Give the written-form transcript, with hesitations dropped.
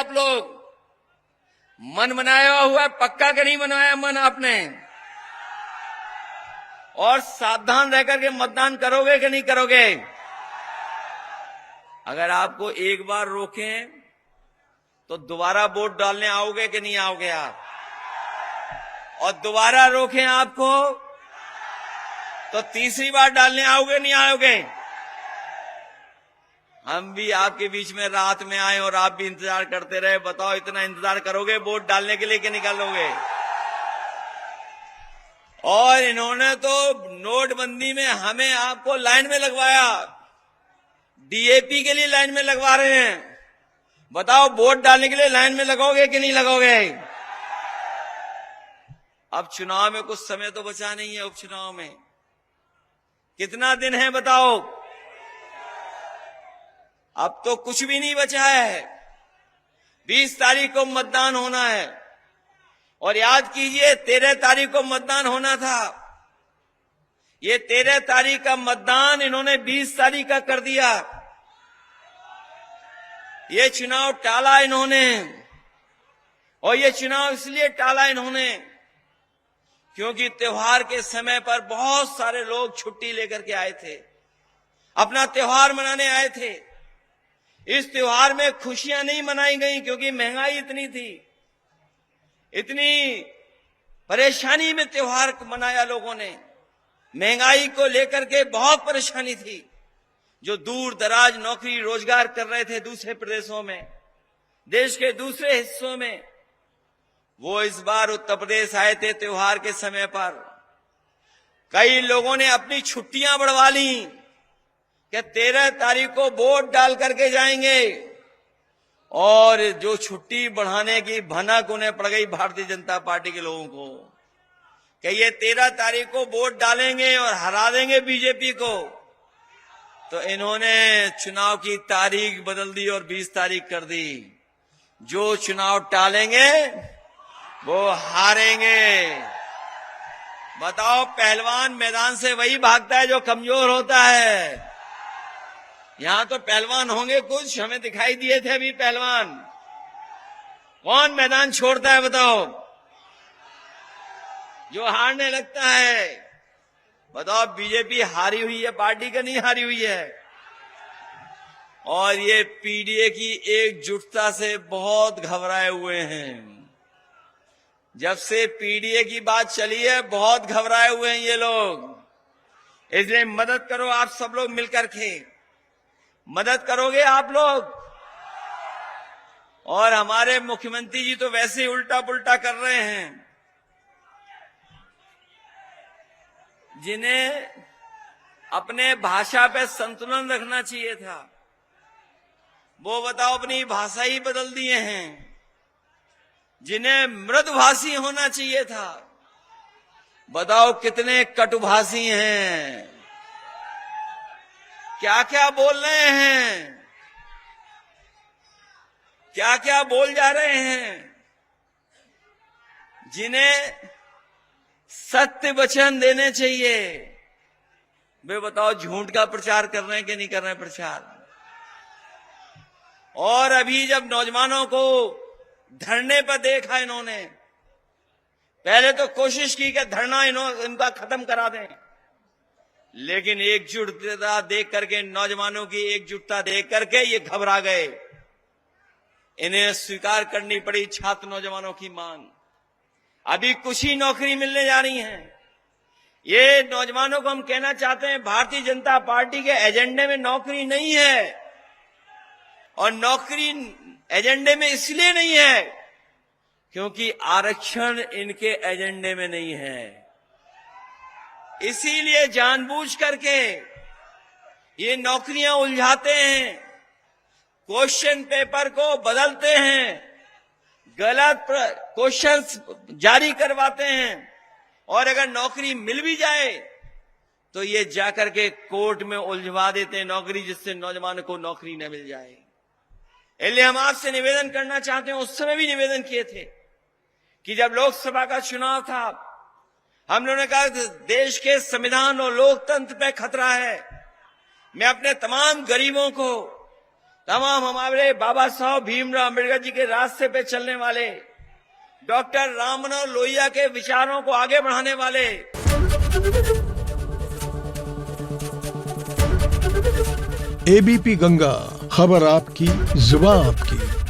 आप लोग? मन बनाया हुआ है, पक्का कि नहीं बनाया मन आपने? और सावधान रह करके मतदान करोगे कि नहीं करोगे? अगर आपको एक बार रोकें तो दोबारा वोट डालने आओगे कि नहीं आओगे आप? और दोबारा रोकें आपको तो तीसरी बार डालने आओगे नहीं आओगे? हम भी आपके बीच में रात में आए और आप भी इंतजार करते रहे। बताओ, इतना इंतजार करोगे वोट डालने के लिए कि निकालोगे? और इन्होंने तो नोटबंदी में हमें आपको लाइन में लगवाया, डीएपी के लिए लाइन में लगवा रहे हैं। बताओ, वोट डालने के लिए लाइन में लगोगे कि नहीं लगोगे? अब चुनाव में कुछ समय तो बचा नहीं है। उपचुनाव में कितना दिन है बताओ? अब तो कुछ भी नहीं बचा है। 20 तारीख को मतदान होना है और याद कीजिए 13 तारीख को मतदान होना था। ये 13 तारीख का मतदान इन्होंने 20 तारीख का कर दिया। ये चुनाव टाला इन्होंने, और ये चुनाव इसलिए टाला इन्होंने क्योंकि त्योहार के समय पर बहुत सारे लोग छुट्टी लेकर के आए थे, अपना त्योहार मनाने आए थे। इस त्योहार में खुशियां नहीं मनाई गई क्योंकि महंगाई इतनी थी, इतनी परेशानी में त्योहार मनाया लोगों ने। महंगाई को लेकर के बहुत परेशानी थी। जो दूर दराज नौकरी रोजगार कर रहे थे दूसरे प्रदेशों में, देश के दूसरे हिस्सों में, वो इस बार उत्तर प्रदेश आए थे त्योहार के समय पर। कई लोगों ने अपनी छुट्टियां बढ़वा ली कि 13 तारीख को वोट डाल करके जाएंगे, और जो छुट्टी बढ़ाने की भनक उन्हें पड़ गई भारतीय जनता पार्टी के लोगों को कि ये 13 तारीख को वोट डालेंगे और हरा देंगे बीजेपी को। तो इन्होंने चुनाव की तारीख बदल दी और 20 तारीख कर दी। जो चुनाव टालेंगे वो हारेंगे। बताओ, पहलवान मैदान से वही भागता है जो कमजोर होता है। यहां तो पहलवान होंगे, कुछ हमें दिखाई दिए थे अभी पहलवान। कौन मैदान छोड़ता है बताओ? जो हारने लगता है। बताओ, बीजेपी हारी हुई है पार्टी का, नहीं हारी हुई है? और ये पीडीए की एकजुटता से बहुत घबराए हुए हैं। जब से पीडीए की बात चली है बहुत घबराए हुए हैं ये लोग। इसलिए मदद करो आप सब लोग मिलकर के। मदद करोगे आप लोग? और हमारे मुख्यमंत्री जी तो वैसे ही उल्टा पुल्टा कर रहे हैं। जिन्हें अपने भाषा पे संतुलन रखना चाहिए था, वो बताओ अपनी भाषा ही बदल दिए हैं। जिन्हें मृदुभाषी होना चाहिए था, बताओ कितने कटुभाषी हैं। क्या क्या बोल रहे हैं, क्या क्या बोल जा रहे हैं। जिन्हें सत्य वचन देने चाहिए, वे बताओ झूठ का प्रचार कर रहे हैं कि नहीं कर रहे हैं प्रचार। और अभी जब नौजवानों को धरने पर देखा इन्होंने, पहले तो कोशिश की कि धरना इनका खत्म करा दें, लेकिन एकजुटता देख करके, नौजवानों की एकजुटता देख करके ये घबरा गए। इन्हें स्वीकार करनी पड़ी छात्र नौजवानों की मांग। अभी कुछ ही नौकरी मिलने जा रही है। ये नौजवानों को हम कहना चाहते हैं, भारतीय जनता पार्टी के एजेंडे में नौकरी नहीं है। और नौकरी एजेंडे में इसलिए नहीं है क्योंकि आरक्षण इनके एजेंडे में नहीं है। इसीलिए जानबूझ करके ये नौकरियां उलझाते हैं, क्वेश्चन पेपर को बदलते हैं, गलत क्वेश्चंस जारी करवाते हैं, और अगर नौकरी मिल भी जाए तो ये जाकर के कोर्ट में उलझवा देते हैं नौकरी, जिससे नौजवानों को नौकरी न मिल जाए। इसलिए हम आपसे निवेदन करना चाहते हैं, उस समय भी निवेदन किए थे कि जब लोकसभा का चुनाव था, हम लोगों ने कहा देश के संविधान और लोकतंत्र पे खतरा है। मैं अपने तमाम गरीबों को तमाम हमारे बाबा साहब भीमराव अम्बेडकर जी के रास्ते पे चलने वाले, डॉक्टर राम मनोहर लोहिया के विचारों को आगे बढ़ाने वाले। एबीपी गंगा, खबर आपकी, जुबान आपकी।